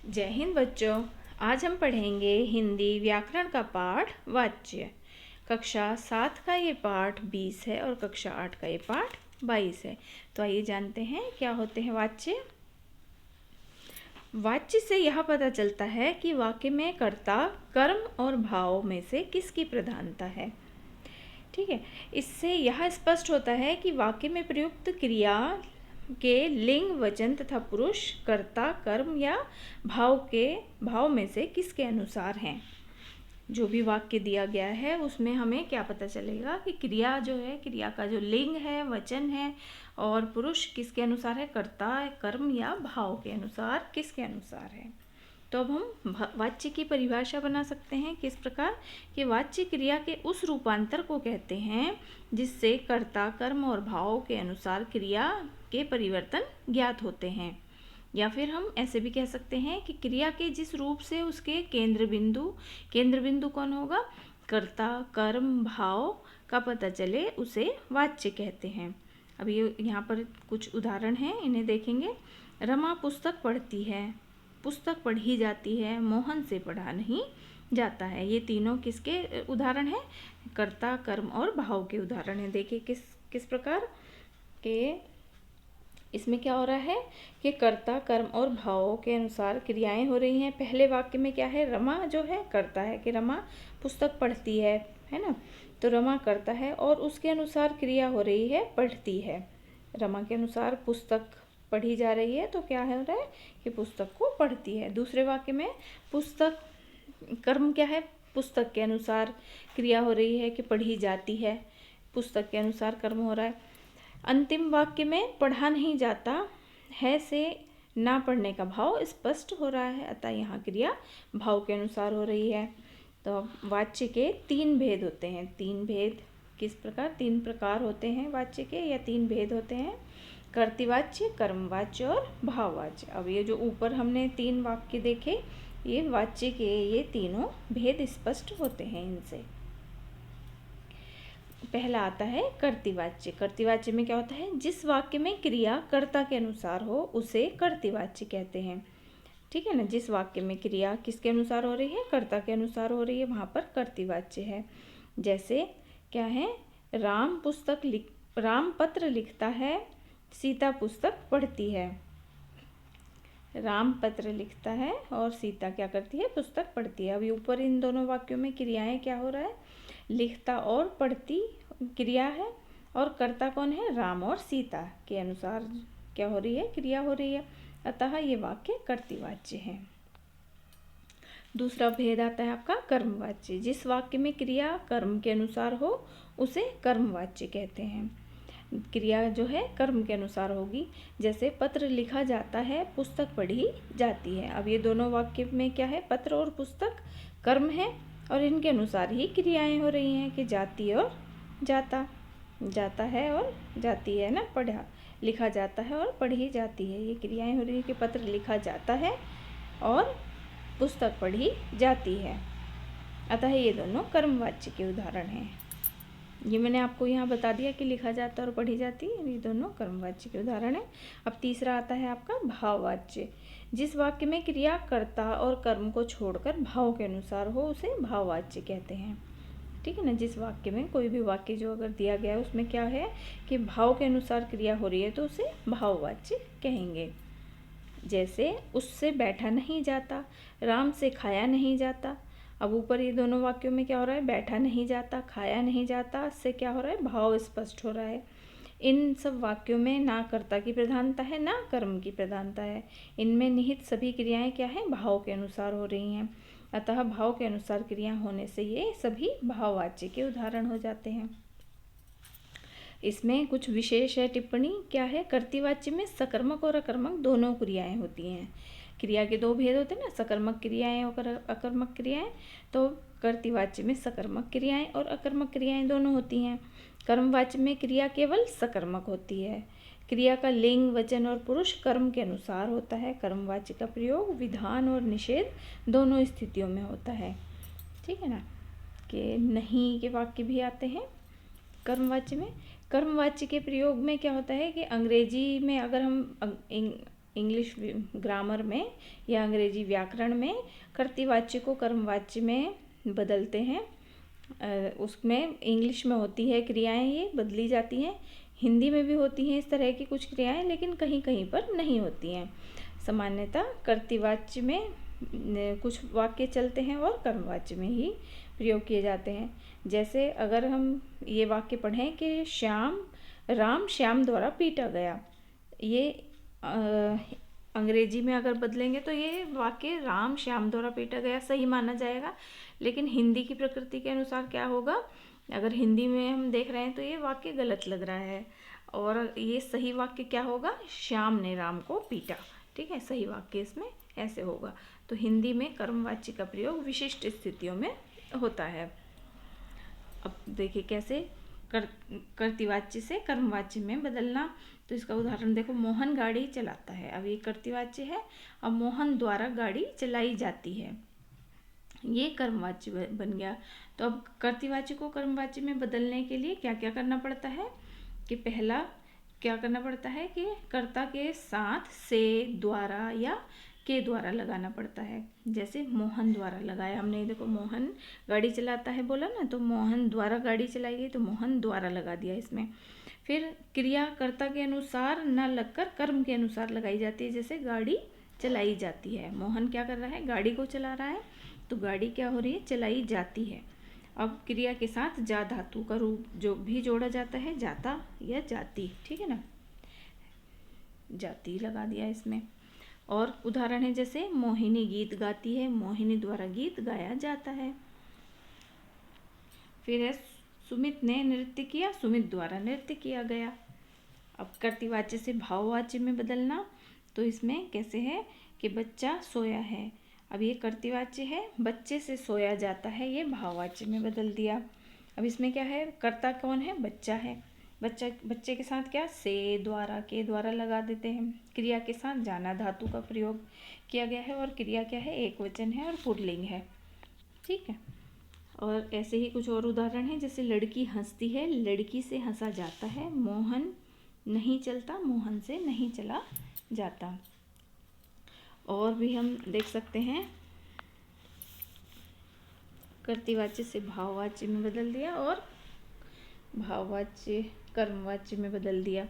जय हिंद बच्चों। आज हम पढ़ेंगे हिंदी व्याकरण का पाठ वाच्य। कक्षा 7 का ये पाठ 20 है और कक्षा 8 का ये पाठ 22 है। तो आइए जानते हैं क्या होते हैं वाच्य। वाच्य से यह पता चलता है कि वाक्य में कर्ता, कर्म और भाव में से किसकी प्रधानता है। ठीक है, इससे यह स्पष्ट होता है कि वाक्य में प्रयुक्त क्रिया के लिंग, वचन तथा पुरुष, कर्ता, कर्म या भाव में से किसके अनुसार हैं। जो भी वाक्य दिया गया है उसमें हमें क्या पता चलेगा कि क्रिया जो है, क्रिया का जो लिंग है, वचन है और पुरुष किसके अनुसार है, कर्ता, कर्म या भाव के अनुसार किसके अनुसार है। तो अब हम वाच्य की परिभाषा बना सकते हैं किस प्रकार कि वाच्य क्रिया के उस रूपांतर को कहते हैं जिससे कर्ता, कर्म और भाव के अनुसार क्रिया के परिवर्तन ज्ञात होते हैं। या फिर हम ऐसे भी कह सकते हैं कि क्रिया के जिस रूप से उसके केंद्र बिंदु कौन होगा, कर्ता, कर्म, भाव का पता चले उसे वाच्य कहते हैं। अब ये यहाँ पर कुछ उदाहरण हैं, इन्हें देखेंगे। रमा पुस्तक पढ़ती है, पुस्तक पढ़ी जाती है, मोहन से पढ़ा नहीं जाता है। ये तीनों किसके उदाहरण हैं, कर्ता, कर्म और भाव के उदाहरण हैं। देखिए किस प्रकार के इसमें क्या हो रहा है कि कर्ता, कर्म और भावों के अनुसार क्रियाएं हो रही हैं। पहले वाक्य में क्या है, रमा जो है कर्ता है कि रमा पुस्तक पढ़ती है ना, तो रमा करता है और उसके अनुसार क्रिया हो रही है पढ़ती है। रमा के अनुसार पुस्तक पढ़ी जा रही है तो क्या हो रहा है कि पुस्तक को पढ़ती है। दूसरे वाक्य में पुस्तक, कर्म क्या है, पुस्तक के अनुसार क्रिया हो रही है कि पढ़ी जाती है, पुस्तक के अनुसार कर्म हो रहा है। अंतिम वाक्य में पढ़ा नहीं जाता है से ना पढ़ने का भाव स्पष्ट हो रहा है, अतः यहाँ क्रिया भाव के अनुसार हो रही है। तो वाच्य के 3 भेद होते हैं। 3 भेद किस प्रकार, 3 प्रकार होते हैं वाच्य के, या 3 भेद होते हैं, कर्तृवाच्य, कर्मवाच्य और भाववाच्य। अब ये जो ऊपर हमने 3 वाक्य देखे, ये वाच्य के ये तीनों भेद स्पष्ट होते हैं इनसे। पहला आता है कर्तृवाच्य। कर्तृवाच्य में क्या होता है, जिस वाक्य में क्रिया कर्ता के अनुसार हो उसे कर्तृवाच्य कहते हैं। ठीक है ना, जिस वाक्य में क्रिया किसके अनुसार हो रही है, कर्ता के अनुसार हो रही है, वहाँ पर कर्तृवाच्य है। जैसे क्या है, राम पत्र लिखता है, सीता पुस्तक पढ़ती है। राम पत्र लिखता है और सीता क्या करती है, पुस्तक पढ़ती है। अभी ऊपर इन दोनों वाक्यों में क्रियाएं क्या हो रहा है, लिखता और पढ़ती क्रिया है और कर्ता कौन है, राम और सीता के अनुसार क्या हो रही है, क्रिया हो रही है, अतः ये वाक्य कर्तृवाच्य है। दूसरा भेद आता है आपका कर्मवाच्य। जिस वाक्य में क्रिया कर्म के अनुसार हो उसे कर्मवाच्य कहते हैं। क्रिया जो है कर्म के अनुसार होगी। जैसे पत्र लिखा जाता है, पुस्तक पढ़ी जाती है। अब ये दोनों वाक्य में क्या है, पत्र और पुस्तक कर्म है और इनके अनुसार ही क्रियाएं हो रही हैं कि जाती और जाता, जाता है और जाती है ना, पढ़ा लिखा जाता है और पढ़ी जाती है। ये क्रियाएं हो रही है कि पत्र लिखा जाता है और पुस्तक पढ़ी जाती है, अतः ये दोनों कर्मवाच्य के उदाहरण हैं। ये मैंने आपको यहाँ बता दिया कि लिखा जाता और पढ़ी जाती है, ये दोनों कर्मवाच्य के उदाहरण हैं। अब तीसरा आता है आपका भाववाच्य। जिस वाक्य में क्रिया कर्ता और कर्म को छोड़कर भाव के अनुसार हो उसे भाववाच्य कहते हैं। ठीक है ना, जिस वाक्य में कोई भी वाक्य जो अगर दिया गया है उसमें क्या है कि भाव के अनुसार क्रिया हो रही है तो उसे भाववाच्य कहेंगे। जैसे उससे बैठा नहीं जाता, राम से खाया नहीं जाता। अब ऊपर ये दोनों वाक्यों में क्या हो रहा है, बैठा नहीं जाता, खाया नहीं जाता, इससे क्या हो रहा है, भाव स्पष्ट हो रहा है। इन सब वाक्यों में ना कर्ता की प्रधानता है ना कर्म की प्रधानता है। इनमें निहित सभी क्रियाएं क्या हैं, भाव के अनुसार हो रही हैं, अतः भाव के अनुसार क्रिया होने से ये सभी भाववाच्य के उदाहरण हो जाते हैं। इसमें कुछ विशेष है टिप्पणी, क्या है, कर्तृवाच्य में सकर्मक और अकर्मक दोनों क्रियाएं होती हैं। क्रिया के 2 भेद होते हैं ना, सकर्मक क्रियाएं और अकर्मक क्रियाएं। तो कर्तृवाच्य में सकर्मक क्रियाएं और अकर्मक क्रियाएं दोनों होती हैं। कर्मवाच्य में क्रिया केवल सकर्मक होती है। क्रिया का लिंग, वचन और पुरुष कर्म के अनुसार होता है। कर्मवाच्य का प्रयोग विधान और निषेध दोनों स्थितियों में होता है। ठीक है ना, कि नहीं के वाक्य भी आते हैं कर्मवाच्य में। कर्मवाच्य के प्रयोग में क्या होता है कि अंग्रेजी में अगर हम इंग्लिश ग्रामर में या अंग्रेजी व्याकरण में कर्तृवाच्य को कर्मवाच्य में बदलते हैं। उसमें इंग्लिश में होती है क्रियाएं, ये बदली जाती हैं। हिंदी में भी होती हैं इस तरह की कुछ क्रियाएं, लेकिन कहीं कहीं पर नहीं होती हैं। सामान्यतः कर्तृवाच्य में कुछ वाक्य चलते हैं और कर्मवाच्य में ही प्रयोग किए जाते हैं। जैसे अगर हम ये वाक्य पढ़ें कि राम श्याम द्वारा पीटा गया, ये अंग्रेजी में अगर बदलेंगे तो ये वाक्य राम श्याम द्वारा पीटा गया सही माना जाएगा। लेकिन हिंदी की प्रकृति के अनुसार क्या होगा, अगर हिंदी में हम देख रहे हैं तो ये वाक्य गलत लग रहा है, और ये सही वाक्य क्या होगा, श्याम ने राम को पीटा। ठीक है, सही वाक्य इसमें ऐसे होगा। तो हिंदी में कर्मवाच्य का प्रयोग विशिष्ट स्थितियों में होता है। अब देखिए कैसे कर्तृवाच्य से कर्मवाच्य में बदलना। तो इसका उदाहरण देखो, मोहन गाड़ी चलाता है। अब ये कर्तृवाच्य है, अब मोहन द्वारा गाड़ी चलाई जाती है, ये कर्मवाच्य बन गया। तो अब कर्तृवाच्य को कर्मवाच्य में बदलने के लिए क्या क्या करना पड़ता है कि पहला क्या करना पड़ता है कि कर्ता के साथ से, द्वारा या के द्वारा लगाना पड़ता है। जैसे मोहन द्वारा लगाया हमने, देखो मोहन गाड़ी चलाता है बोला ना, तो मोहन द्वारा गाड़ी चलाई गई तो मोहन द्वारा लगा दिया इसमें। फिर क्रिया कर्ता के अनुसार न लगकर कर्म के अनुसार लगाई जाती है। जैसे गाड़ी चलाई जाती है, मोहन क्या कर रहा है, गाड़ी को चला रहा है, तो गाड़ी क्या हो रही है, चलाई जाती है। अब क्रिया के साथ जा धातु का रूप जो भी जोड़ा जाता है, जाता या जाती, ठीक है ना, जाती लगा दिया इसमें। और उदाहरण है जैसे मोहिनी गीत गाती है, मोहिनी द्वारा गीत गाया जाता है। फिर है सुमित ने नृत्य किया, सुमित द्वारा नृत्य किया गया। अब कर्तृवाच्य से भाववाच्य में बदलना, तो इसमें कैसे है कि बच्चा सोया है। अब ये कर्तृवाच्य है, बच्चे से सोया जाता है, ये भाववाच्य में बदल दिया। अब इसमें क्या है, कर्ता कौन है, बच्चा है, बच्चे के साथ क्या, से, द्वारा, के द्वारा लगा देते हैं। क्रिया के साथ जाना धातु का प्रयोग किया गया है, और क्रिया क्या है, एक वचन है और पुल्लिंग है। ठीक है, और ऐसे ही कुछ और उदाहरण हैं, जैसे लड़की हंसती है, लड़की से हंसा जाता है, मोहन नहीं चलता, मोहन से नहीं चला जाता। और भी हम देख सकते हैं, कर्तृवाच्य से भाववाच्य में बदल दिया और भाववाच्य कर्मवाच्य में बदल दिया।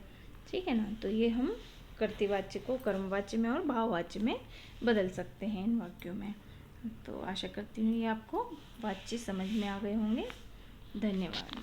ठीक है ना, तो ये हम कर्तृवाच्य को कर्मवाच्य में और भाववाच्य में बदल सकते हैं इन वाक्यों में। तो आशा करती हूँ ये आपको वाच्य समझ में आ गए होंगे। धन्यवाद।